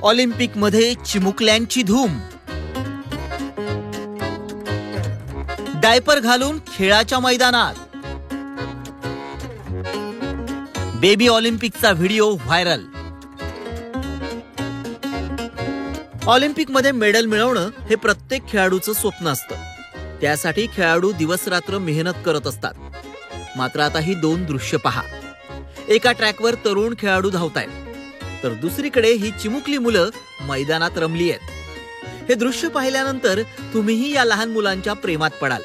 ऑलिम्पिकमध्ये चिमुकल्यांची धूम. डायपर घालून खेळाच्या मैदानात. बेबी ऑलिम्पिकचा व्हिडिओ व्हायरल. ऑलिम्पिकमध्ये मेडल मिळवणं हे प्रत्येक खेळाडूचं स्वप्न असतं. त्यासाठी खेळाडू दिवसरात्र मेहनत करत असतात. मात्र आता ही दोन दृश्य पहा. एका ट्रॅकवर तरुण खेळाडू धावतायत, तर दुसरीकडे ही चिमुकली मुलं मैदानात रमली आहेत. हे दृश्य पाहिल्यानंतर तुम्हीही या लहान मुलांच्या प्रेमात पडाल.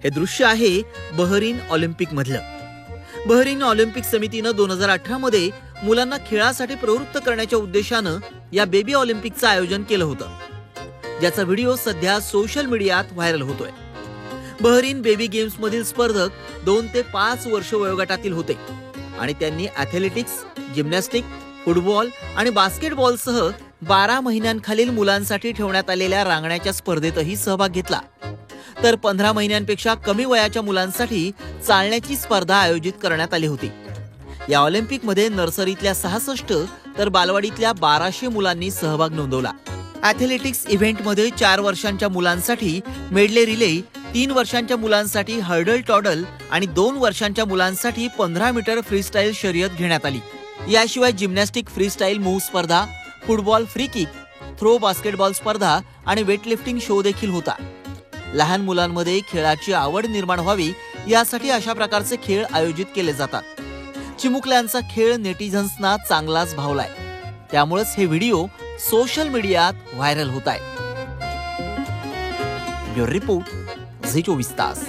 हे दृश्य आहे बहरीन ऑलिम्पिक मधलं. बहरीन ऑलिम्पिक समितीनं 2018 मध्ये मुलांना खेळासाठी प्रवृत्त करण्याच्या उद्देशानं या बेबी ऑलिम्पिकचं आयोजन केलं होतं, ज्याचा व्हिडिओ सध्या सोशल मीडियात व्हायरल होतोय. बहरीन बेबी गेम्स मधील स्पर्धक 2 ते 5 वर्ष वयोगटातील होते आणि त्यांनी ॲथलेटिक्स, जिम्नॅस्टिक, फुटबॉल आणि बास्केटबॉलसह 12 महिन्यांखालील मुलांसाठी ठेवण्यात आलेल्या रांगण्याच्या स्पर्धेतही सहभाग घेतला. तर 15 महिन्यांपेक्षा कमी वयाच्या मुलांसाठी चालण्याची स्पर्धा आयोजित करण्यात आली होती. या ऑलिम्पिकमध्ये नर्सरीतल्या 66 तर बालवाडीतल्या 1200 मुलांनी सहभाग नोंदवला. ॲथलेटिक्स इव्हेंटमध्ये 4 वर्षांच्या मुलांसाठी मेडले रिले, 3 वर्षांच्या मुलांसाठी हर्डल टॉडल आणि 2 वर्षांच्या मुलांसाठी 15 मीटर फ्रीस्टाईल शर्यत घेण्यात आली. याशिवाय जिम्नॅस्टिक फ्रीस्टाईल मूव्ह स्पर्धा, football free kick, throw basketball स्पर्धा आणि वेटलिफ्टिंग शो देखील होता. लहान मुलांमध्ये खेळाची आवड निर्माण व्हावी यासाठी अशा प्रकारचे खेळ आयोजित केले जातात. चिमुकल्यांचा खेळ नेटिझन्सना चांगलाच भावलाय. त्यामुळेच हे व्हिडिओ सोशल मीडियात व्हायरल होत आहे. ब्युरो रिपोर्ट, झी 24 तास.